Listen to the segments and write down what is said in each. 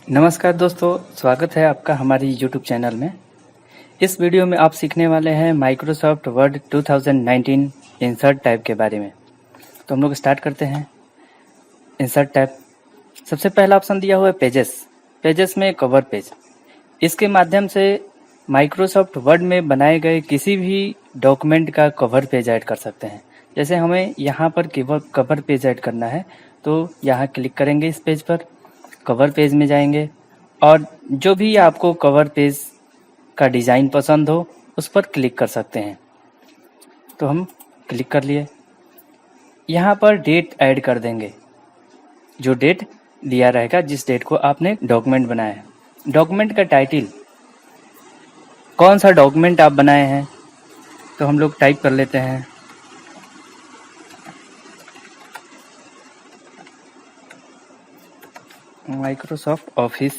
नमस्कार दोस्तों, स्वागत है आपका हमारी YouTube चैनल में। इस वीडियो में आप सीखने वाले हैं माइक्रोसॉफ्ट वर्ड 2019 इंसर्ट टैब के बारे में। तो हम लोग स्टार्ट करते हैं। इंसर्ट टैब, सबसे पहला ऑप्शन दिया हुआ है पेजेस। पेजेस में कवर पेज, इसके माध्यम से माइक्रोसॉफ्ट वर्ड में बनाए गए किसी भी डॉक्यूमेंट का कवर पेज ऐड कर सकते हैं। जैसे हमें यहाँ पर केवल कवर पेज ऐड करना है तो यहाँ क्लिक करेंगे इस पेज पर, कवर पेज में जाएंगे और जो भी आपको कवर पेज का डिज़ाइन पसंद हो उस पर क्लिक कर सकते हैं। तो हम क्लिक कर लिए, यहाँ पर डेट ऐड कर देंगे, जो डेट दिया रहेगा, जिस डेट को आपने डॉक्यूमेंट बनाया है। डॉक्यूमेंट का टाइटल, कौन सा डॉक्यूमेंट आप बनाए हैं, तो हम लोग टाइप कर लेते हैं माइक्रोसॉफ्ट ऑफिस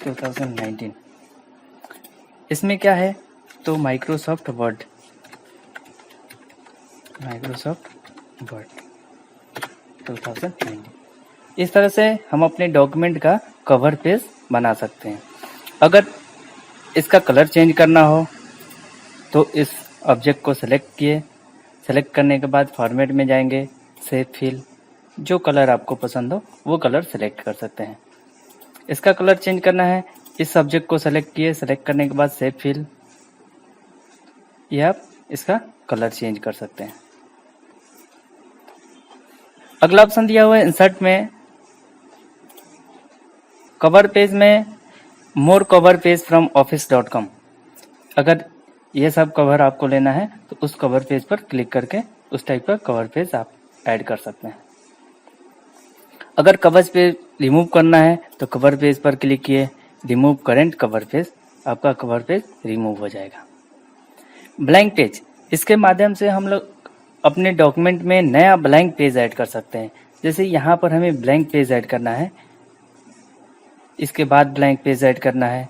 2019। इसमें क्या है, तो माइक्रोसॉफ्ट वर्ड 2019। इस तरह से हम अपने डॉक्यूमेंट का कवर पेज बना सकते हैं। अगर इसका कलर चेंज करना हो तो इस ऑब्जेक्ट को सेलेक्ट किए, सेलेक्ट करने के बाद फॉर्मेट में जाएंगे, सेव फिल, जो कलर आपको पसंद हो वो कलर सेलेक्ट कर सकते हैं। इसका कलर चेंज करना है, इस सब्जेक्ट को सेलेक्ट किए, सेलेक्ट करने के बाद सेव फिल, यह आप इसका कलर चेंज कर सकते हैं। अगला ऑप्शन दिया हुआ है इंसर्ट में कवर पेज में मोर कवर पेज फ्रॉम office.com। अगर ये सब कवर आपको लेना है तो उस कवर पेज पर क्लिक करके उस टाइप का कवर पेज आप ऐड कर सकते हैं। अगर कवर पेज रिमूव करना है तो कवर पेज पर क्लिक किए, रिमूव करेंट कवर पेज, आपका कवर पेज रिमूव हो जाएगा। ब्लैंक पेज, इसके माध्यम से हम लोग अपने डॉक्यूमेंट में नया ब्लैंक पेज ऐड कर सकते हैं। जैसे यहाँ पर हमें ब्लैंक पेज ऐड करना है, इसके बाद ब्लैंक पेज ऐड करना है।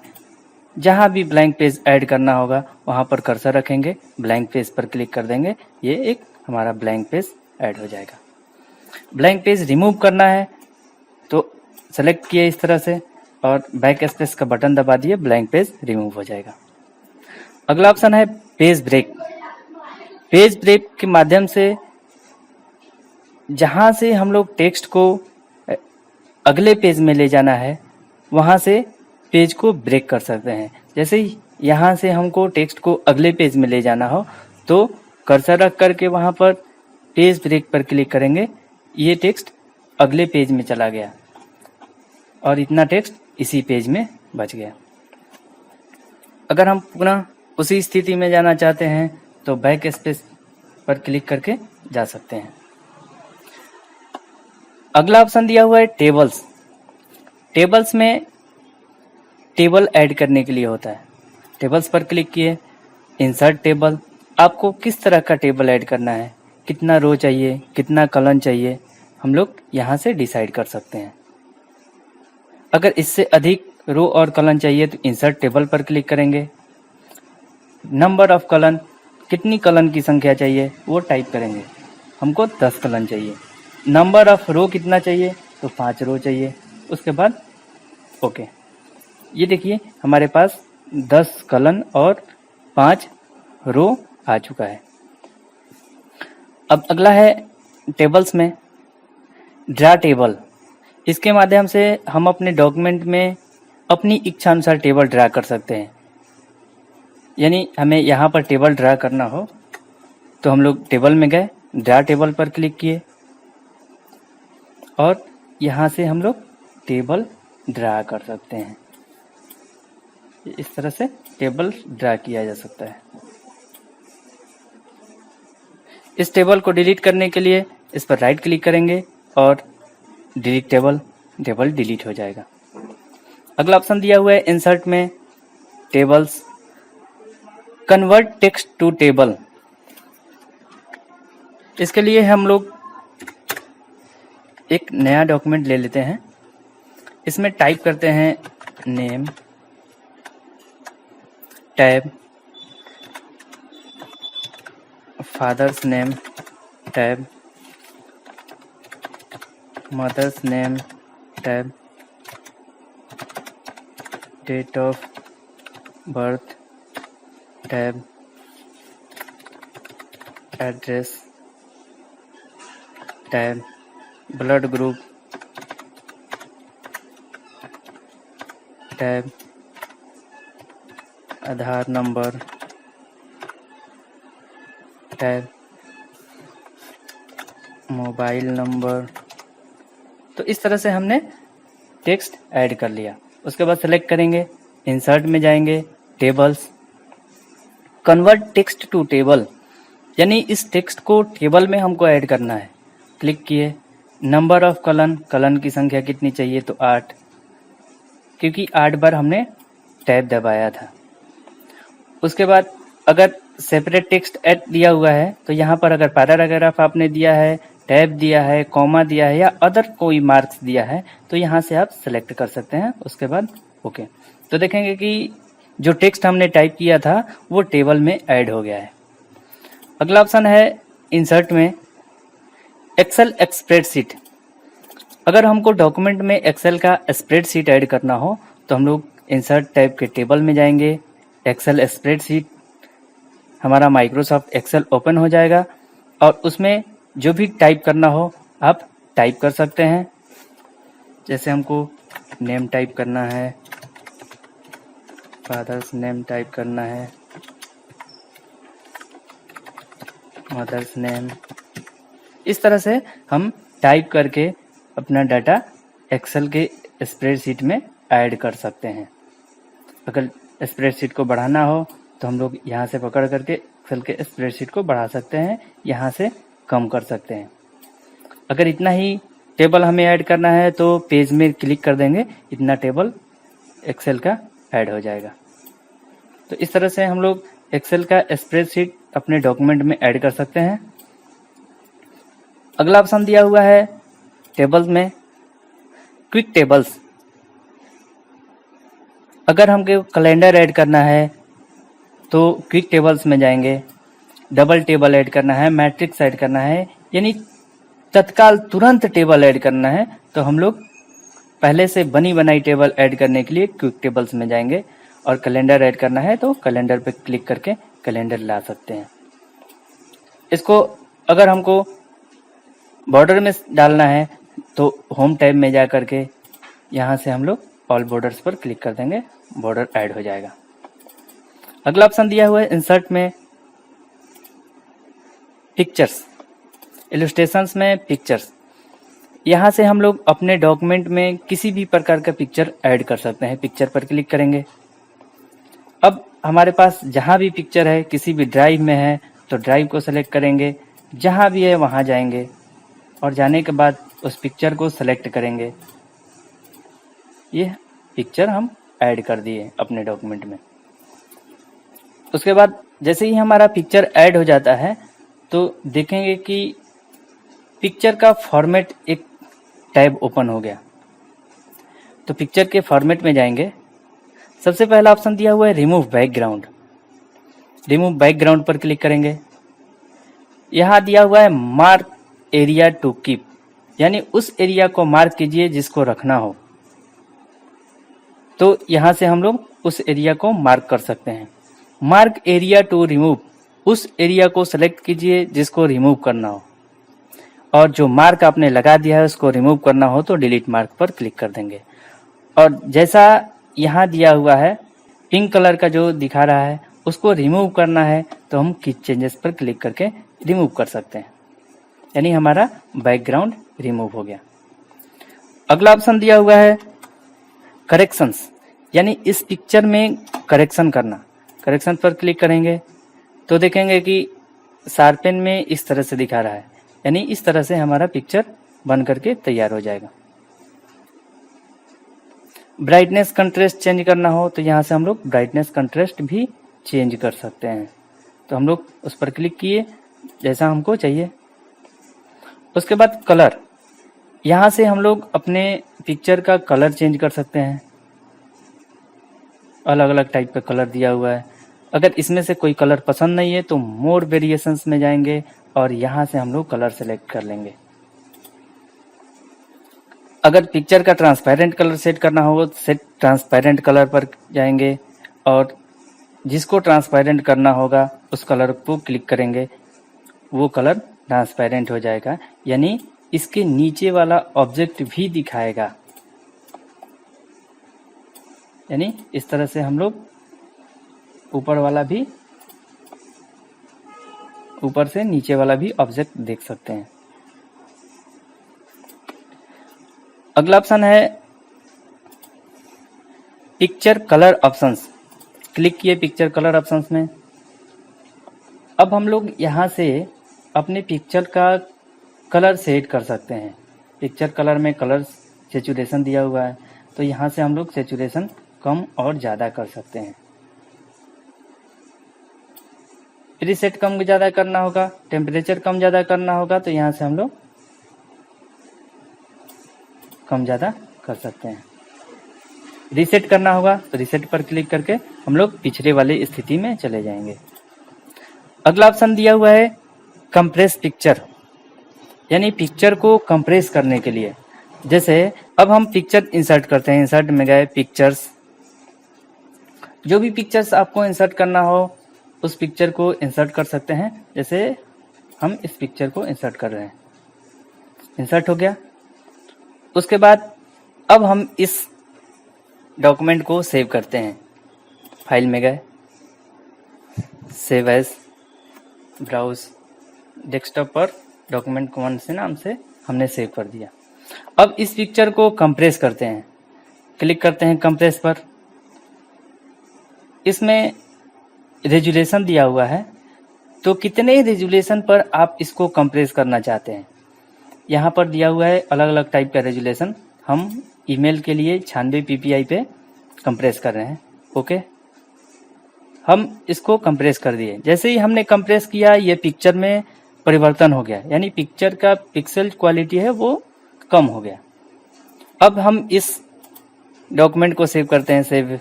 जहाँ भी ब्लैंक पेज ऐड करना होगा वहाँ पर कर्सर रखेंगे, ब्लैंक पेज पर क्लिक कर देंगे, ये एक हमारा ब्लैंक पेज ऐड हो जाएगा। ब्लैंक पेज रिमूव करना है तो सेलेक्ट किए इस तरह से और बैक स्पेस का बटन दबा दिए, ब्लैंक पेज रिमूव हो जाएगा। अगला ऑप्शन है पेज ब्रेक। पेज ब्रेक के माध्यम से जहाँ से हम लोग टेक्स्ट को अगले पेज में ले जाना है वहाँ से पेज को ब्रेक कर सकते हैं। जैसे यहाँ से हमको टेक्स्ट को अगले पेज में ले जाना हो तो कर्सर रख करके वहाँ पर पेज ब्रेक पर क्लिक करेंगे, ये टेक्स्ट अगले पेज में चला गया और इतना टेक्स्ट इसी पेज में बच गया। अगर हम पुनः उसी स्थिति में जाना चाहते हैं तो बैक स्पेस पर क्लिक करके जा सकते हैं। अगला ऑप्शन दिया हुआ है टेबल्स। टेबल्स में टेबल ऐड करने के लिए होता है। टेबल्स पर क्लिक किए, इंसर्ट टेबल, आपको किस तरह का टेबल ऐड करना है, कितना रो चाहिए, कितना कॉलम चाहिए, हम लोग यहाँ से डिसाइड कर सकते हैं। अगर इससे अधिक रो और कॉलम चाहिए तो इंसर्ट टेबल पर क्लिक करेंगे। नंबर ऑफ कॉलम, कितनी कॉलम की संख्या चाहिए वो टाइप करेंगे, हमको 10 कॉलम चाहिए। नंबर ऑफ रो कितना चाहिए, तो 5 रो चाहिए। उसके बाद ओके, ये देखिए हमारे पास 10 कॉलम और 5 रो आ चुका है। अब अगला है टेबल्स में ड्रा टेबल। इसके माध्यम से हम अपने डॉक्यूमेंट में अपनी इच्छा अनुसार टेबल ड्रा कर सकते हैं। यानी हमें यहाँ पर टेबल ड्रा करना हो तो हम लोग टेबल में गए, ड्रा टेबल पर क्लिक किए और यहाँ से हम लोग टेबल ड्रा कर सकते हैं। इस तरह से टेबल ड्रा किया जा सकता है। इस टेबल को डिलीट करने के लिए इस पर राइट क्लिक करेंगे और डिलीट टेबल, टेबल डिलीट हो जाएगा। अगला ऑप्शन दिया हुआ है इंसर्ट में tables, convert text to table. इसके लिए हम लोग एक नया डॉक्यूमेंट ले लेते हैं, इसमें टाइप करते हैं name tab, father's name tab, mother's name tab, date of birth tab, address tab, blood group tab, Aadhaar number tab, mobile number. तो इस तरह से हमने टेक्स्ट ऐड कर लिया। उसके बाद सेलेक्ट करेंगे, इंसर्ट में जाएंगे, tables, convert text to table, यानी इस टेक्स्ट को टेबल में हमको ऐड करना है। क्लिक किए, नंबर ऑफ कलन, कलन की संख्या कितनी चाहिए, तो 8, क्योंकि 8 बार हमने टैब दबाया था। उसके बाद अगर सेपरेट टेक्स्ट ऐड दिया हुआ है तो यहाँ पर अगर पैराग्राफ आपने दिया है, टैब दिया है, कॉमा दिया है या अदर कोई मार्क्स दिया है तो यहाँ से आप सेलेक्ट कर सकते हैं। उसके बाद ओके, तो देखेंगे कि जो टेक्स्ट हमने टाइप किया था वो टेबल में ऐड हो गया है। अगला ऑप्शन है इंसर्ट में, एक्सेल स्प्रेडशीट। अगर हमको डॉक्यूमेंट में एक्सेल का स्प्रेडशीट ऐड करना हो तो हम लोग इंसर्ट टाइप के टेबल में जाएंगे, एक्सेल स्प्रेडशीट, हमारा माइक्रोसॉफ्ट एक्सेल ओपन हो जाएगा और उसमें जो भी टाइप करना हो आप टाइप कर सकते हैं। जैसे हमको नेम टाइप करना है, फादर्स नेम टाइप करना है, मदर्स नेम, इस तरह से हम टाइप करके अपना डाटा एक्सेल के स्प्रेडशीट में ऐड कर सकते हैं। अगर स्प्रेडशीट को बढ़ाना हो तो हम लोग यहाँ से पकड़ करके एक्सेल के स्प्रेडशीट को बढ़ा सकते हैं, यहाँ से कम कर सकते हैं। अगर इतना ही टेबल हमें ऐड करना है तो पेज में क्लिक कर देंगे, इतना टेबल एक्सेल का ऐड हो जाएगा। तो इस तरह से हम लोग एक्सेल का स्प्रेडशीट अपने डॉक्यूमेंट में ऐड कर सकते हैं। अगला ऑप्शन दिया हुआ है टेबल्स में, क्विक टेबल्स। अगर हमको कैलेंडर ऐड करना है तो क्विक टेबल्स में जाएंगे, डबल टेबल ऐड करना है, मैट्रिक्स ऐड करना है, यानी तत्काल तुरंत टेबल ऐड करना है तो हम लोग पहले से बनी बनाई टेबल ऐड करने के लिए क्विक टेबल्स में जाएंगे। और कैलेंडर ऐड करना है तो कैलेंडर पे क्लिक करके कैलेंडर ला सकते हैं। इसको अगर हमको बॉर्डर में डालना है तो होम टैब में जा करके यहाँ से हम लोग ऑल बॉर्डर्स पर क्लिक कर देंगे, बॉर्डर ऐड हो जाएगा। अगला ऑप्शन दिया हुआ है इंसर्ट में, पिक्चर्स, इलस्ट्रेशंस में पिक्चर्स। यहाँ से हम लोग अपने डॉक्यूमेंट में किसी भी प्रकार का पिक्चर ऐड कर सकते हैं। पिक्चर पर क्लिक करेंगे, अब हमारे पास जहाँ भी पिक्चर है, किसी भी ड्राइव में है तो ड्राइव को सेलेक्ट करेंगे, जहाँ भी है वहाँ जाएंगे और जाने के बाद उस पिक्चर को सेलेक्ट करेंगे। ये पिक्चर हम ऐड कर दिए अपने डॉक्यूमेंट में। उसके बाद जैसे ही हमारा पिक्चर ऐड हो जाता है तो देखेंगे कि पिक्चर का फॉर्मेट एक टैब ओपन हो गया। तो पिक्चर के फॉर्मेट में जाएंगे, सबसे पहला ऑप्शन दिया हुआ है रिमूव बैकग्राउंड। रिमूव बैकग्राउंड पर क्लिक करेंगे, यहाँ दिया हुआ है मार्क एरिया टू कीप, यानी उस एरिया को मार्क कीजिए जिसको रखना हो। तो यहाँ से हम लोग उस एरिया को मार्क कर सकते हैं। मार्क एरिया टू रिमूव, उस एरिया को सेलेक्ट कीजिए जिसको रिमूव करना हो, और जो मार्क आपने लगा दिया है उसको रिमूव करना हो तो डिलीट मार्क पर क्लिक कर देंगे। और जैसा यहाँ दिया हुआ है पिंक कलर का जो दिखा रहा है उसको रिमूव करना है तो हम कीप चेंजेस पर क्लिक करके रिमूव कर सकते हैं, यानी हमारा बैकग्राउंड रिमूव हो गया। अगला ऑप्शन दिया हुआ है करेक्शंस, यानी इस पिक्चर में करेक्शन करना। करेक्शन पर क्लिक करेंगे तो देखेंगे कि शार्पेन में इस तरह से दिखा रहा है, यानी इस तरह से हमारा पिक्चर बन करके तैयार हो जाएगा। ब्राइटनेस कंट्रास्ट चेंज करना हो तो यहाँ से हम लोग ब्राइटनेस कंट्रास्ट भी चेंज कर सकते हैं। तो हम लोग उस पर क्लिक किए जैसा हमको चाहिए। उसके बाद कलर, यहाँ से हम लोग अपने पिक्चर का कलर चेंज कर सकते हैं। अलग अलग टाइप का कलर दिया हुआ है। अगर इसमें से कोई कलर पसंद नहीं है तो मोर वेरिएशंस में जाएंगे और यहाँ से हम लोग कलर सेलेक्ट कर लेंगे। अगर पिक्चर का ट्रांसपेरेंट कलर सेट करना हो तो सेट ट्रांसपेरेंट कलर पर जाएंगे और जिसको ट्रांसपेरेंट करना होगा उस कलर को क्लिक करेंगे, वो कलर ट्रांसपेरेंट हो जाएगा, यानी इसके नीचे वाला ऑब्जेक्ट भी दिखाएगा। यानी इस तरह से हम लोग ऊपर से नीचे वाला भी ऑब्जेक्ट देख सकते हैं। अगला ऑप्शन है पिक्चर कलर ऑप्शंस। क्लिक किए पिक्चर कलर ऑप्शंस में। अब हम लोग यहाँ से अपने पिक्चर का कलर सेट कर सकते हैं। पिक्चर कलर में कलर सेचुरेशन दिया हुआ है, तो यहाँ से हम लोग सेचुरेशन कम और ज़्यादा कर सकते हैं। प्रीसेट कम ज़्यादा करना होगा, टेम्परेचर कम ज़्यादा करना होगा, तो यहाँ से हम लोग कम ज़्यादा कर सकते हैं। रीसेट करना होगा तो रीसेट पर क्लिक करके हम लोग पिछले वाली स्थिति में चले जाएंगे। अगला ऑप्शन दिया हुआ है कंप्रेस पिक्चर, यानी पिक्चर को कंप्रेस करने के लिए। जैसे अब हम पिक्चर इंसर्ट करते हैं, इंसर्ट में गए पिक्चर्स, जो भी पिक्चर्स आपको इंसर्ट करना हो उस पिक्चर को इंसर्ट कर सकते हैं। जैसे हम इस पिक्चर को इंसर्ट कर रहे हैं, इंसर्ट हो गया। उसके बाद अब हम इस डॉक्यूमेंट को सेव करते हैं। फाइल में गए, सेव एज, ब्राउज, डेस्कटॉप पर डॉक्यूमेंट कौन से नाम से हमने सेव कर दिया। अब इस पिक्चर को कंप्रेस करते हैं, क्लिक करते हैं कंप्रेस पर। इसमें रेजुलेशन दिया हुआ है, तो कितने रेजुलेशन पर आप इसको कंप्रेस करना चाहते हैं। यहाँ पर दिया हुआ है अलग अलग टाइप का रेजुलेशन। हम ईमेल के लिए 96 ppi पे कंप्रेस कर रहे हैं। ओके, हम इसको कंप्रेस कर दिए। जैसे ही हमने कंप्रेस किया ये पिक्चर में परिवर्तन हो गया, यानी पिक्चर का पिक्सल क्वालिटी है वो कम हो गया। अब हम इस डॉक्यूमेंट को सेव करते हैं, सेव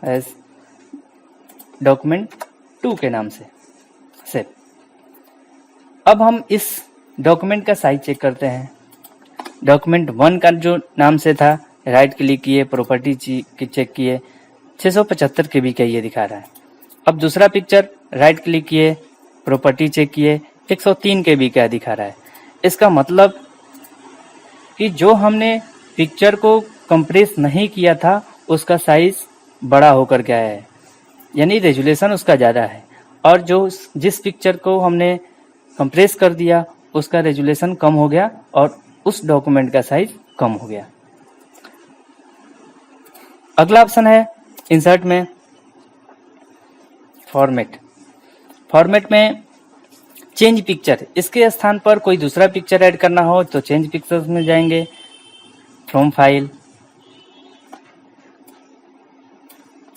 एज डॉक्यूमेंट 2 के नाम से सेव। अब हम इस डॉक्यूमेंट का साइज चेक करते हैं। डॉक्यूमेंट 1 का जो नाम से था, राइट क्लिक किए, प्रॉपर्टी चेक किए, 675 KB का ये दिखा रहा है। अब दूसरा पिक्चर, राइट क्लिक किए, प्रॉपर्टी चेक किए, 103 KB का दिखा रहा है। इसका मतलब कि जो हमने पिक्चर को कंप्रेस नहीं किया था उसका साइज बड़ा होकर के आया है, यानी रेजुलेशन उसका ज़्यादा है। और जो जिस पिक्चर को हमने कंप्रेस कर दिया उसका रेजुलेशन कम हो गया और उस डॉक्यूमेंट का साइज कम हो गया। अगला ऑप्शन है इंसर्ट में फॉर्मेट। फॉर्मेट में चेंज पिक्चर, इसके स्थान पर कोई दूसरा पिक्चर ऐड करना हो तो चेंज पिक्चर्स में जाएंगे, फ्रॉम फाइल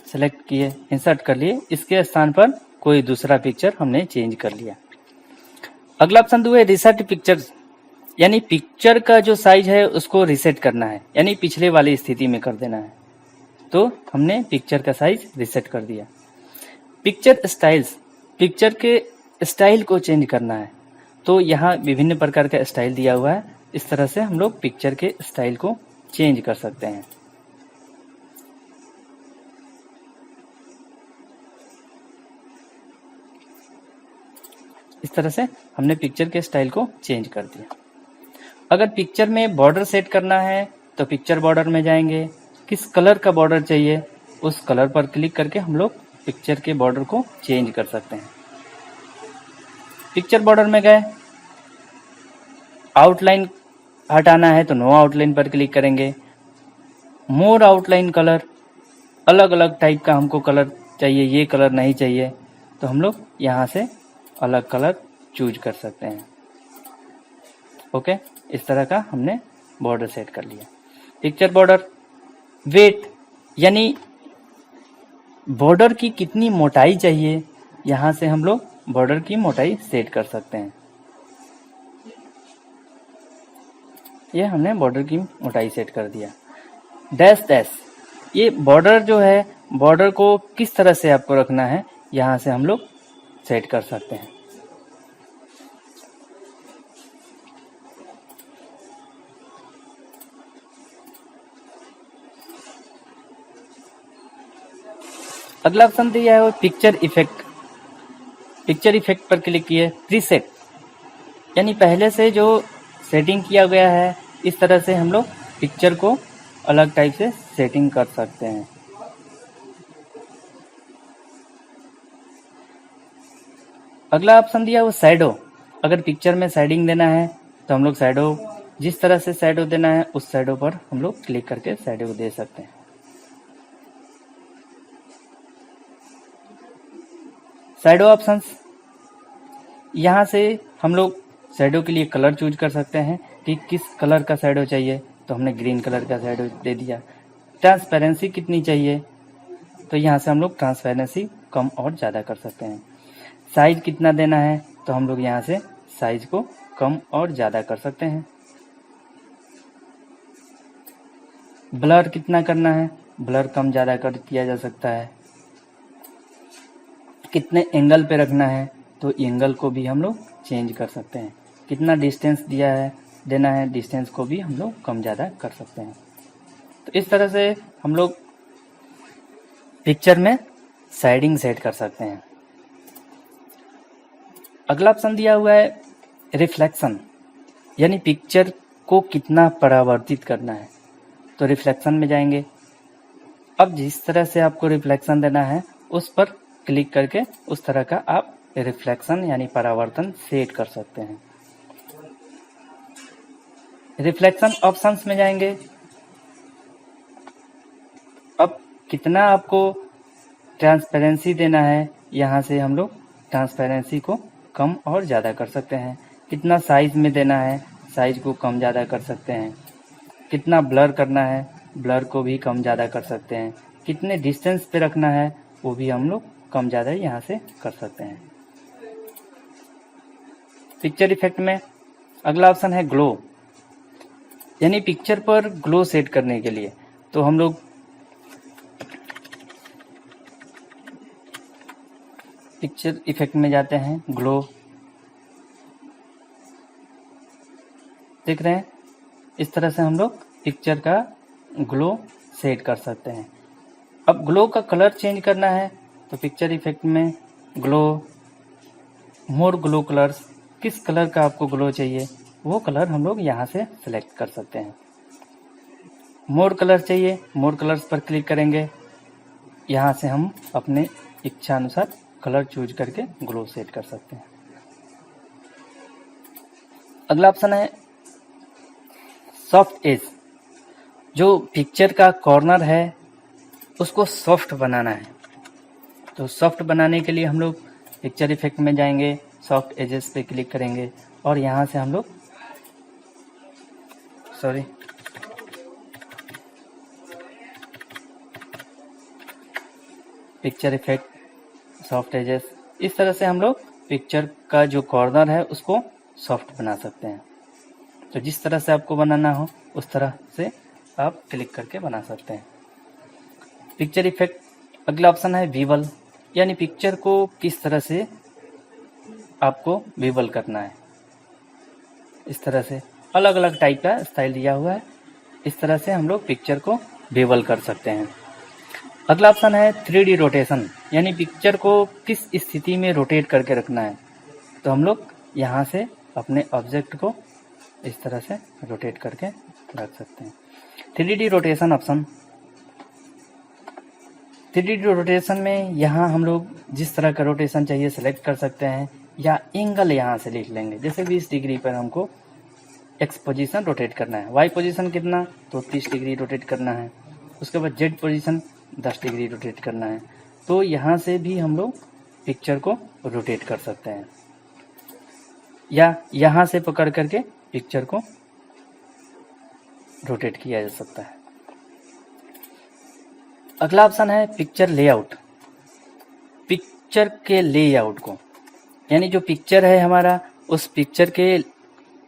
सेलेक्ट किए, इंसर्ट कर लिए, इसके स्थान पर कोई दूसरा पिक्चर हमने चेंज कर लिया। अगला ऑप्शन दो है रिसेट पिक्चर्स, यानी पिक्चर का जो साइज है उसको रिसेट करना है, यानी पिछले वाली स्थिति में कर देना है। तो हमने पिक्चर का साइज रिसेट कर दिया। पिक्चर स्टाइल्स, पिक्चर के स्टाइल को चेंज करना है, तो यहाँ विभिन्न प्रकार का स्टाइल दिया हुआ है। इस तरह से हम लोग पिक्चर के स्टाइल को चेंज कर सकते हैं। इस तरह से हमने पिक्चर के स्टाइल को चेंज कर दिया। अगर पिक्चर में बॉर्डर सेट करना है तो पिक्चर बॉर्डर में जाएंगे, किस कलर का बॉर्डर चाहिए उस कलर पर क्लिक करके हम लोग पिक्चर के बॉर्डर को चेंज कर सकते हैं। पिक्चर बॉर्डर में गए, आउटलाइन हटाना है तो नो आउटलाइन पर क्लिक करेंगे। मोर आउटलाइन कलर, अलग अलग टाइप का हमको कलर चाहिए, ये कलर नहीं चाहिए तो हम लोग यहाँ से अलग कलर चूज कर सकते हैं। ओके, इस तरह का हमने बॉर्डर सेट कर लिया। पिक्चर बॉर्डर वेट, यानी बॉर्डर की कितनी मोटाई चाहिए, यहाँ से हम लोग बॉर्डर की मोटाई सेट कर सकते हैं। ये हमने बॉर्डर की मोटाई सेट कर दिया। डैश डैश, ये बॉर्डर जो है, बॉर्डर को किस तरह से आपको रखना है यहाँ से हम लोग सेट कर सकते हैं। अगला ऑप्शन दिया है वो पिक्चर इफेक्ट। पिक्चर इफेक्ट पर क्लिक किए। प्रीसेट यानी पहले से जो सेटिंग किया गया है, इस तरह से हम लोग पिक्चर को अलग टाइप से सेटिंग कर सकते हैं। अगला ऑप्शन दिया वो शैडो। अगर पिक्चर में शेडिंग देना है तो हम लोग शैडो, जिस तरह से शैडो देना है उस शैडो पर हम लोग क्लिक करके शैडो दे सकते हैं। शैडो ऑप्शंस, यहाँ से हम लोग शैडो के लिए कलर चूज कर सकते हैं कि किस कलर का शैडो चाहिए, तो हमने ग्रीन कलर का शैडो दे दिया। ट्रांसपेरेंसी कितनी चाहिए, तो यहाँ से हम लोग ट्रांसपेरेंसी कम और ज़्यादा कर सकते हैं। साइज कितना देना है, तो हम लोग यहाँ से साइज को कम और ज़्यादा कर सकते हैं। ब्लर कितना करना है, ब्लर कम ज़्यादा कर किया जा सकता है। कितने एंगल पे रखना है, तो एंगल को भी हम लोग चेंज कर सकते हैं। कितना डिस्टेंस देना है, डिस्टेंस को भी हम लोग कम ज़्यादा कर सकते हैं। तो इस तरह से हम लोग पिक्चर में शेडिंग सेट कर सकते हैं। अगला ऑप्शन दिया हुआ है रिफ्लेक्शन, यानी पिक्चर को कितना परावर्तित करना है। तो रिफ्लेक्शन में जाएंगे। अब जिस तरह से आपको रिफ्लेक्शन देना है उस पर क्लिक करके उस तरह का आप रिफ्लेक्शन यानी परावर्तन सेट कर सकते हैं। रिफ्लेक्शन ऑप्शंस में जाएंगे। अब कितना आपको ट्रांसपेरेंसी देना है, यहाँ से हम लोग ट्रांसपेरेंसी को कम और ज़्यादा कर सकते हैं। कितना साइज में देना है, साइज को कम ज़्यादा कर सकते हैं। कितना ब्लर करना है, ब्लर को भी कम ज़्यादा कर सकते हैं। कितने डिस्टेंस पे रखना है, वो भी हम लोग कम ज़्यादा यहाँ से कर सकते हैं। पिक्चर इफेक्ट में अगला ऑप्शन है ग्लो, यानी पिक्चर पर ग्लो सेट करने के लिए। तो हम लोग पिक्चर इफेक्ट में जाते हैं, ग्लो देख रहे हैं। इस तरह से हम लोग पिक्चर का ग्लो सेट कर सकते हैं। अब ग्लो का कलर चेंज करना है, तो पिक्चर इफेक्ट में ग्लो, मोर ग्लो कलर्स, किस कलर का आपको ग्लो चाहिए वो कलर हम लोग यहाँ से सिलेक्ट कर सकते हैं। मोर कलर चाहिए, मोर कलर्स पर क्लिक करेंगे। यहाँ से हम अपने इच्छा अनुसार कलर चूज करके ग्लो सेट कर सकते हैं। अगला ऑप्शन है सॉफ्ट एज। जो पिक्चर का कॉर्नर है उसको सॉफ्ट बनाना है। तो सॉफ्ट बनाने के लिए हम लोग पिक्चर इफेक्ट में जाएंगे, सॉफ्ट एजेस पे क्लिक करेंगे और यहाँ से हम लोग पिक्चर इफेक्ट सॉफ्ट एजेस, इस तरह से हम लोग पिक्चर का जो कॉर्नर है उसको सॉफ्ट बना सकते हैं। तो जिस तरह से आपको बनाना हो उस तरह से आप क्लिक करके बना सकते हैं। पिक्चर इफेक्ट अगला ऑप्शन है विवल, यानी पिक्चर को किस तरह से आपको विवल करना है। इस तरह से अलग अलग टाइप का स्टाइल दिया हुआ है, इस तरह से हम लोग पिक्चर को विवल कर सकते हैं। अगला ऑप्शन है 3D रोटेशन, यानी पिक्चर को किस स्थिति में रोटेट करके रखना है। तो हम लोग यहाँ से अपने ऑब्जेक्ट को इस तरह से रोटेट करके रख सकते हैं। 3D rotation option, 3D rotation में यहाँ हम लोग जिस तरह का रोटेशन चाहिए सेलेक्ट कर सकते हैं, या एंगल यहाँ से लिख लेंगे। जैसे 20 डिग्री पर हमको एक्स पोजीशन रोटेट करना है, वाई पोजीशन कितना, तो 30 डिग्री रोटेट करना है। उसके बाद जेड पोजीशन 10 डिग्री रोटेट करना है। तो यहाँ से भी हम लोग पिक्चर को रोटेट कर सकते हैं, या यहाँ से पकड़ करके पिक्चर को रोटेट किया जा सकता है। अगला ऑप्शन है पिक्चर लेआउट। पिक्चर के लेआउट को, यानी जो पिक्चर है हमारा उस पिक्चर के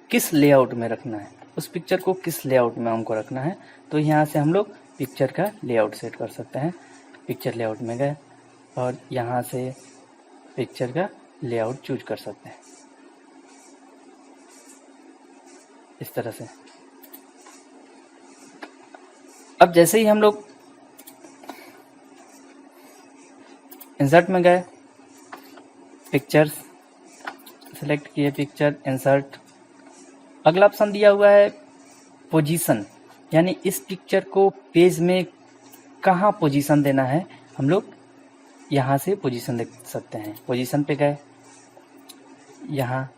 किस लेआउट में रखना है, उस पिक्चर को किस लेआउट में हमको रखना है। तो यहाँ से हम लोग पिक्चर का लेआउट सेट कर सकते हैं। पिक्चर लेआउट में गए और यहाँ से पिक्चर का लेआउट चूज कर सकते हैं इस तरह से। अब जैसे ही हम लोग इंसर्ट में गए, पिक्चर्स सेलेक्ट किए, पिक्चर इंसर्ट। अगला ऑप्शन दिया हुआ है पोजीशन, यानी इस पिक्चर को पेज में कहाँ पोजीशन देना है, हम लोग यहाँ से पोजीशन देख सकते हैं। पोजीशन पे गए, यहाँ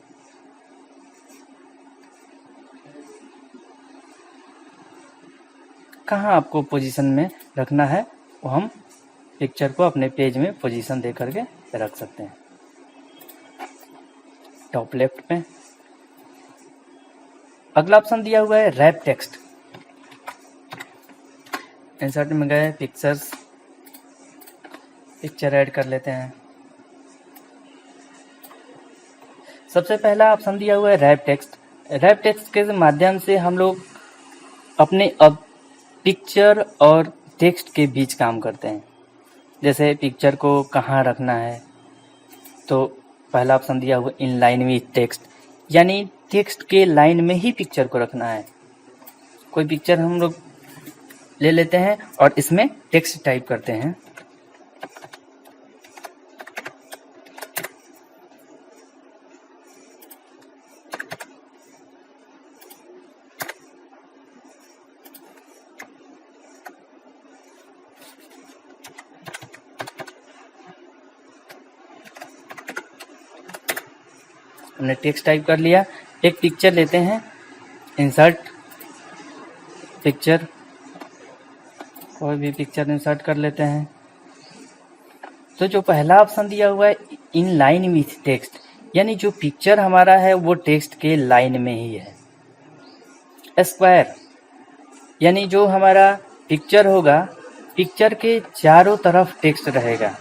कहाँ आपको पोजीशन में रखना है वो हम पिक्चर को अपने पेज में पोजीशन दे करके रख सकते हैं। टॉप लेफ्ट पे अगला ऑप्शन दिया हुआ है रैप टेक्स्ट। इंसर्ट में गए, पिक्चर्स, पिक्चर ऐड कर लेते हैं। सबसे पहला ऑप्शन दिया हुआ है रैप टेक्स्ट। रैप टेक्स्ट के माध्यम से हम लोग अपने अब पिक्चर और टेक्स्ट के बीच काम करते हैं। जैसे पिक्चर को कहाँ रखना है, तो पहला ऑप्शन दिया हुआ इन लाइन विथ टेक्स्ट, यानी टेक्स्ट के लाइन में ही पिक्चर को रखना है। कोई पिक्चर हम लोग ले लेते हैं और इसमें टेक्स्ट टाइप करते हैं। हमने टेक्स्ट टाइप कर लिया। एक पिक्चर लेते हैं, इंसर्ट पिक्चर, कोई भी पिक्चर इंसर्ट कर लेते हैं। तो जो पहला ऑप्शन दिया हुआ है इन लाइन विथ टेक्स्ट, यानी जो पिक्चर हमारा है वो टेक्स्ट के लाइन में ही है। स्क्वायर, यानी जो हमारा पिक्चर होगा, पिक्चर के चारों तरफ टेक्स्ट रहेगा।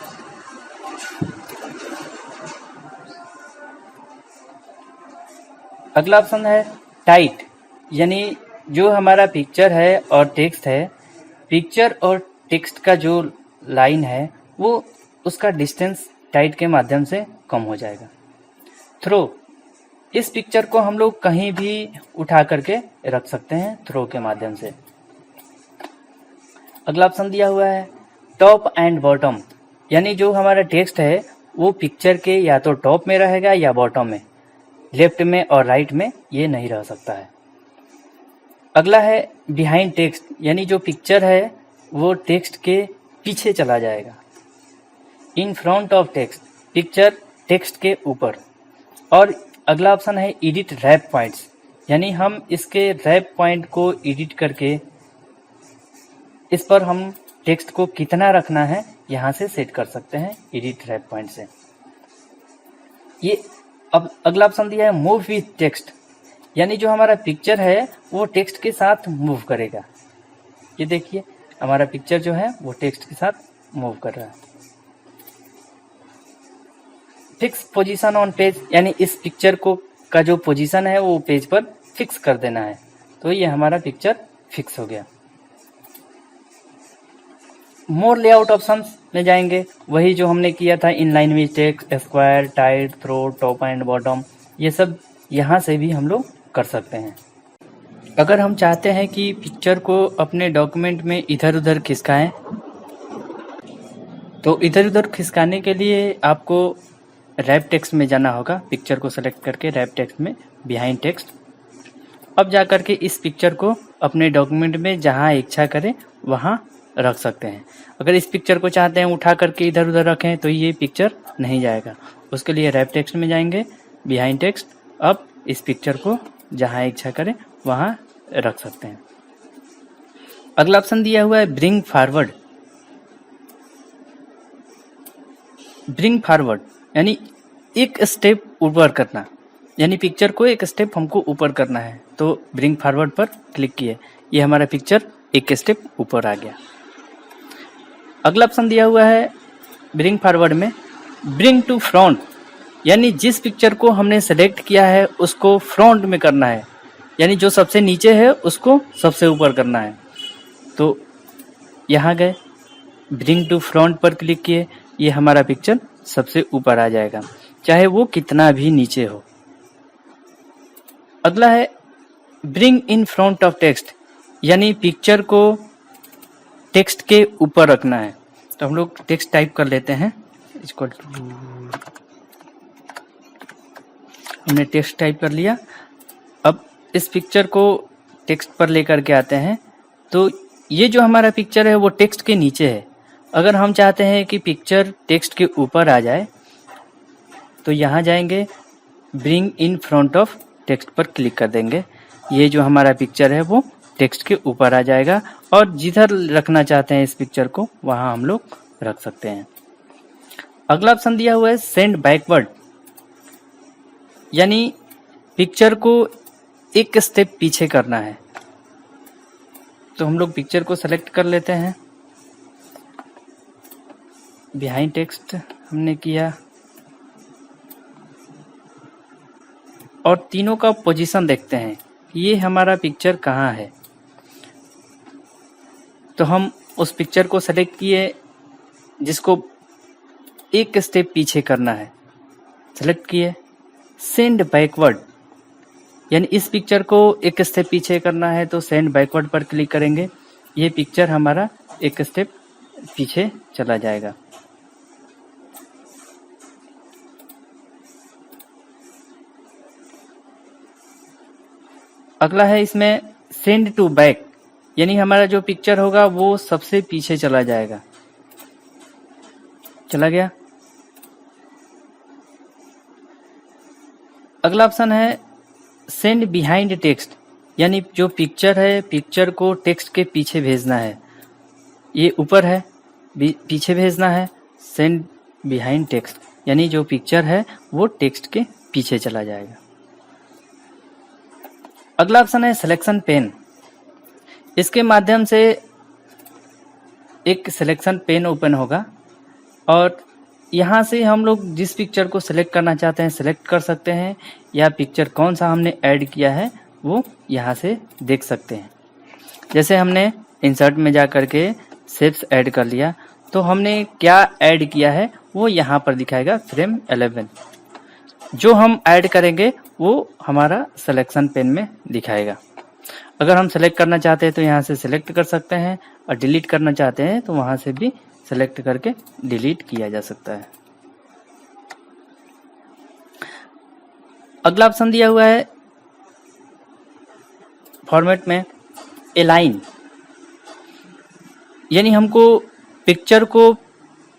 अगला ऑप्शन है टाइट, यानी जो हमारा पिक्चर है और टेक्स्ट है, पिक्चर और टेक्स्ट का जो लाइन है वो उसका डिस्टेंस टाइट के माध्यम से कम हो जाएगा। थ्रो, इस पिक्चर को हम लोग कहीं भी उठा करके रख सकते हैं थ्रो के माध्यम से। अगला ऑप्शन दिया हुआ है टॉप एंड बॉटम, यानी जो हमारा टेक्स्ट है वो पिक्चर के या तो टॉप में रहेगा या बॉटम में, लेफ्ट में और राइट में ये नहीं रह सकता है। अगला है बिहाइंड टेक्स्ट, यानी जो पिक्चर है वो टेक्स्ट के पीछे चला जाएगा। In front of text, picture text के ऊपर। और अगला ऑप्शन है एडिट रैप पॉइंट्स, यानी हम इसके रैप पॉइंट को एडिट करके इस पर हम टेक्स्ट को कितना रखना है यहाँ से सेट कर सकते हैं एडिट रैप पॉइंट से। ये अब अगला ऑप्शन दिया है मूव विथ टेक्स्ट, यानी जो हमारा पिक्चर है वो टेक्स्ट के साथ मूव करेगा। ये देखिए हमारा पिक्चर जो है वो टेक्स्ट के साथ मूव कर रहा है। फिक्स पोजीशन ऑन पेज, यानी इस पिक्चर को का जो पोजीशन है वो पेज पर फिक्स कर देना है, तो ये हमारा पिक्चर फिक्स हो गया। मोर लेआउट ऑप्शंस में जाएंगे, वही जो हमने किया था in line with text, square, tight, through, top and bottom, ये सब यहाँ से भी हम लोग कर सकते हैं। अगर हम चाहते हैं कि पिक्चर को अपने डॉक्यूमेंट में इधर उधर खिसकाएं, तो इधर उधर खिसकाने के लिए आपको रैप टेक्स्ट में जाना होगा। पिक्चर को सेलेक्ट करके रैप टेक्स्ट में बिहाइंड टेक्स्ट, अब जा करके इस पिक्चर को अपने डॉक्यूमेंट में जहाँ इच्छा करें वहाँ रख सकते हैं। अगर इस पिक्चर को चाहते हैं उठा करके इधर उधर रखें तो ये पिक्चर नहीं जाएगा। उसके लिए रैप टेक्स्ट में जाएंगे, बिहाइंड टेक्स्ट, अब इस पिक्चर को जहाँ इच्छा करें वहाँ रख सकते हैं। अगला ऑप्शन दिया हुआ है ब्रिंग फॉरवर्ड। ब्रिंग फॉरवर्ड यानी एक स्टेप ऊपर करना, यानी पिक्चर को एक स्टेप हमको ऊपर करना है, तो ब्रिंग फॉरवर्ड पर क्लिक किए, ये हमारा पिक्चर एक स्टेप ऊपर आ गया। अगला ऑप्शन दिया हुआ है ब्रिंग फॉरवर्ड में ब्रिंग टू फ्रंट, यानी जिस पिक्चर को हमने सेलेक्ट किया है उसको फ्रंट में करना है, यानी जो सबसे नीचे है उसको सबसे ऊपर करना है। तो यहाँ गए, ब्रिंग टू फ्रंट पर क्लिक किए, ये हमारा पिक्चर सबसे ऊपर आ जाएगा, चाहे वो कितना भी नीचे हो। अगला है bring in front of text, यानी पिक्चर को टेक्स्ट के ऊपर रखना है। तो हम लोग टेक्स्ट टाइप कर लेते हैं, इक्वल टू, हमने टेक्स्ट टाइप कर लिया। अब इस पिक्चर को टेक्स्ट पर लेकर के आते हैं। तो ये जो हमारा पिक्चर है वो टेक्स्ट के नीचे है। अगर हम चाहते हैं कि पिक्चर टेक्स्ट के ऊपर आ जाए तो यहाँ जाएंगे, bring in front of text पर क्लिक कर देंगे। ये जो हमारा पिक्चर है वो टेक्स्ट के ऊपर आ जाएगा और जिधर रखना चाहते हैं इस पिक्चर को वहाँ हम लोग रख सकते हैं। अगला ऑप्शन दिया हुआ है सेंड बैकवर्ड, यानी पिक्चर को एक स्टेप पीछे करना है। तो हम लोग पिक्चर को सेलेक्ट कर लेते हैं, बिहाइंड टेक्स्ट हमने किया और तीनों का पोजीशन देखते हैं कि ये हमारा पिक्चर कहाँ है। तो हम उस पिक्चर को सेलेक्ट किए जिसको एक स्टेप पीछे करना है, सेलेक्ट किए, सेंड बैकवर्ड, यानी इस पिक्चर को एक स्टेप पीछे करना है तो सेंड बैकवर्ड पर क्लिक करेंगे। ये पिक्चर हमारा एक स्टेप पीछे चला जाएगा। अगला है इसमें सेंड टू बैक, यानी हमारा जो पिक्चर होगा वो सबसे पीछे चला जाएगा। चला गया। अगला ऑप्शन है सेंड बिहाइंड टेक्स्ट, यानी जो पिक्चर है पिक्चर को टेक्स्ट के पीछे भेजना है। ये ऊपर है, पीछे भेजना है, सेंड बिहाइंड टेक्स्ट, यानी जो पिक्चर है वो टेक्स्ट के पीछे चला जाएगा। अगला ऑप्शन है सिलेक्शन पेन। इसके माध्यम से एक सिलेक्शन पेन ओपन होगा और यहाँ से हम लोग जिस पिक्चर को सिलेक्ट करना चाहते हैं सिलेक्ट कर सकते हैं, या पिक्चर कौन सा हमने ऐड किया है वो यहाँ से देख सकते हैं। जैसे हमने इंसर्ट में जा कर के शेप्स ऐड कर लिया तो हमने क्या ऐड किया है वो यहाँ पर दिखाएगा फ्रेम 11। जो हम ऐड करेंगे वो हमारा सिलेक्शन पेन में दिखाएगा। अगर हम सेलेक्ट करना चाहते हैं तो यहाँ से सिलेक्ट कर सकते हैं और डिलीट करना चाहते हैं तो वहाँ से भी सेलेक्ट करके डिलीट किया जा सकता है। अगला ऑप्शन दिया हुआ है फॉर्मेट में अलाइन, यानी हमको पिक्चर को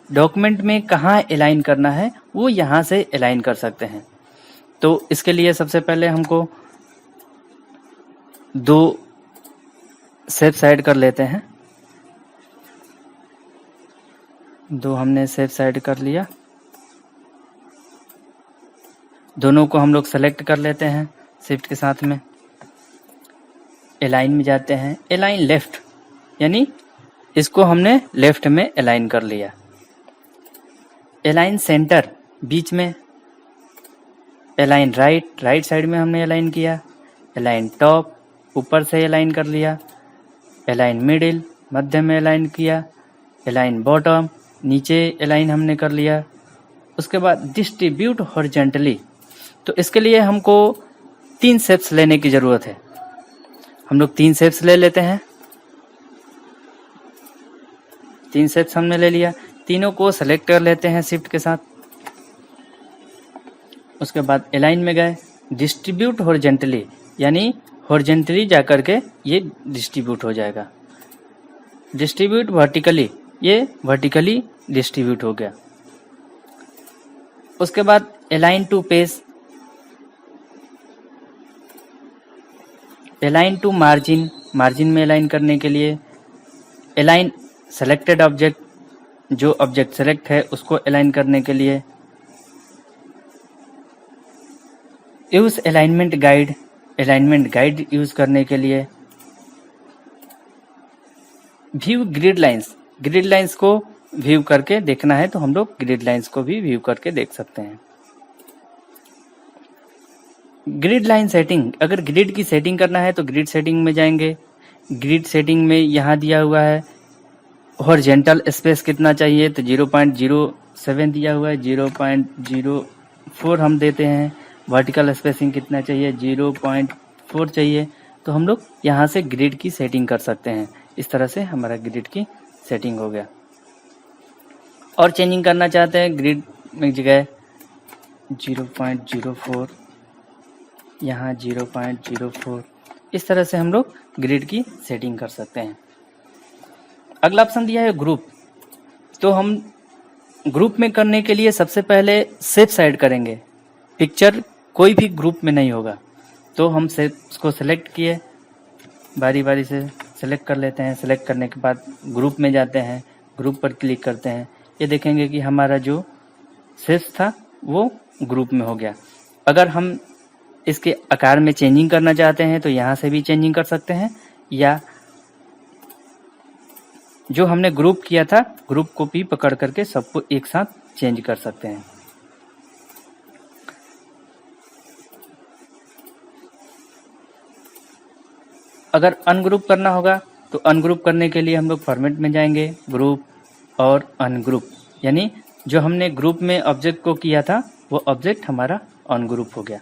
डॉक्यूमेंट में कहाँ अलाइन करना है वो यहाँ से अलाइन कर सकते हैं। तो इसके लिए सबसे पहले हमको दो शेप्स ऐड कर लेते हैं। दो हमने शेप्स ऐड कर लिया, दोनों को हम लोग सेलेक्ट कर लेते हैं शिफ्ट के साथ में। अलाइन में जाते हैं, अलाइन लेफ्ट, यानी इसको हमने लेफ्ट में अलाइन कर लिया। अलाइन सेंटर बीच में, अलाइन राइट, राइट साइड में हमने अलाइन किया। अलाइन टॉप ऊपर से अलाइन कर लिया। अलाइन मिडिल मध्य में अलाइन किया। अलाइन बॉटम नीचे अलाइन हमने कर लिया। उसके बाद डिस्ट्रीब्यूट हॉरिजॉन्टली, तो इसके लिए हमको 3 शेप्स लेने की ज़रूरत है। हम लोग 3 शेप्स ले लेते हैं। 3 शेप्स हमने ले लिया, तीनों को सेलेक्ट कर लेते हैं शिफ्ट के साथ। उसके बाद अलाइन में गए, डिस्ट्रीब्यूट हॉरिजॉन्टली, यानी हॉरिजॉन्टली जाकर के ये डिस्ट्रीब्यूट हो जाएगा। डिस्ट्रीब्यूट वर्टिकली, ये वर्टिकली डिस्ट्रीब्यूट हो गया। उसके बाद align to page, align to margin, margin में अलाइन करने के लिए। अलाइन सेलेक्टेड ऑब्जेक्ट, जो ऑब्जेक्ट सेलेक्ट है उसको अलाइन करने के लिए। Use alignment guide, alignment guide use करने के लिए। View grid lines, grid lines को व्यू करके देखना है तो हम लोग ग्रिड लाइंस को भी व्यू करके देख सकते हैं। ग्रिड लाइन सेटिंग, अगर ग्रिड की सेटिंग करना है तो ग्रिड सेटिंग में जाएंगे। ग्रिड सेटिंग में यहाँ दिया हुआ है हॉरिजॉन्टल स्पेस कितना चाहिए, तो 0.07 दिया हुआ है, 0.04 हम देते हैं। वर्टिकल स्पेसिंग कितना चाहिए, 0.4 चाहिए। तो हम लोग यहाँ से ग्रिड की सेटिंग कर सकते हैं। इस तरह से हमारा ग्रिड की सेटिंग हो गया। और चेंजिंग करना चाहते हैं ग्रिड में जगह 0.04, यहाँ 0.04, इस तरह से हम लोग ग्रिड की सेटिंग कर सकते हैं। अगला ऑप्शन दिया है ग्रुप। तो हम ग्रुप में करने के लिए सबसे पहले सेफ साइड करेंगे, पिक्चर कोई भी ग्रुप में नहीं होगा। तो हम सेफ को सेलेक्ट किए, बारी बारी से सेलेक्ट कर लेते हैं। सेलेक्ट करने के बाद ग्रुप में जाते हैं, ग्रुप पर क्लिक करते हैं। ये देखेंगे कि हमारा जो सेफ था वो ग्रुप में हो गया। अगर हम इसके आकार में चेंजिंग करना चाहते हैं तो यहाँ से भी चेंजिंग कर सकते हैं, या जो हमने ग्रुप किया था ग्रुप को भी पकड़ करके सबको एक साथ चेंज कर सकते हैं। अगर अनग्रुप करना होगा तो अनग्रुप करने के लिए हम लोग फॉर्मेट में जाएंगे, ग्रुप और अनग्रुप, यानी जो हमने ग्रुप में ऑब्जेक्ट को किया था वो ऑब्जेक्ट हमारा अनग्रुप हो गया।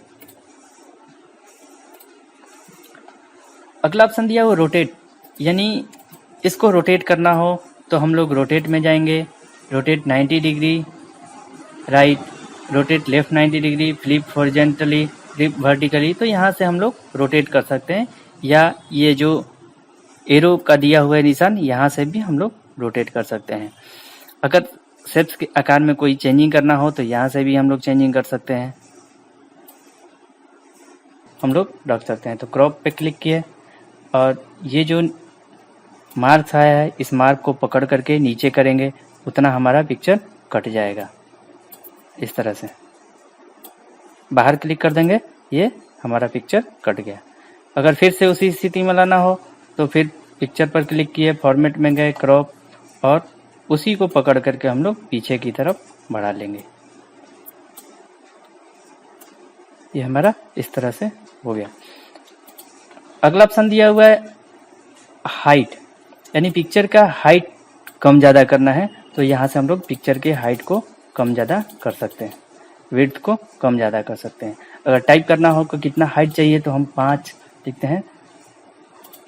अगला ऑप्शन दिया वो रोटेट, यानी इसको रोटेट करना हो तो हम लोग रोटेट में जाएंगे, rotate 90 degree right, rotate left 90 degree, flip horizontally, flip vertically. तो यहाँ से हम लोग रोटेट कर सकते हैं, या ये जो एरो का दिया हुआ है निशान, यहाँ से भी हम लोग रोटेट कर सकते हैं। अगर शेप्स के आकार में कोई चेंजिंग करना हो तो यहाँ से भी हम लोग चेंजिंग कर सकते हैं, हम लोग रख सकते हैं। तो क्रॉप पे क्लिक किए और ये जो मार्क आया है इस मार्क को पकड़ करके नीचे करेंगे, उतना हमारा पिक्चर कट जाएगा। इस तरह से बाहर क्लिक कर देंगे, ये हमारा पिक्चर कट गया। अगर फिर से उसी स्थिति में लाना हो तो फिर पिक्चर पर क्लिक किए, फॉर्मेट में गए, क्रॉप, और उसी को पकड़ करके हम लोग पीछे की तरफ बढ़ा लेंगे। ये हमारा इस तरह से हो गया। अगला ऑप्शन दिया हुआ है हाइट, यानी पिक्चर का हाइट कम ज़्यादा करना है तो यहाँ से हम लोग पिक्चर के हाइट को कम ज़्यादा कर सकते हैं, विड्थ को कम ज़्यादा कर सकते हैं। अगर टाइप करना हो कि कितना हाइट चाहिए तो हम 5 लिखते हैं,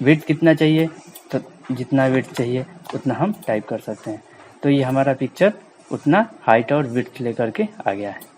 विड्थ कितना चाहिए तो जितना विड्थ चाहिए उतना हम टाइप कर सकते हैं। तो ये हमारा पिक्चर उतना हाइट और विड्थ लेकर के आ गया है।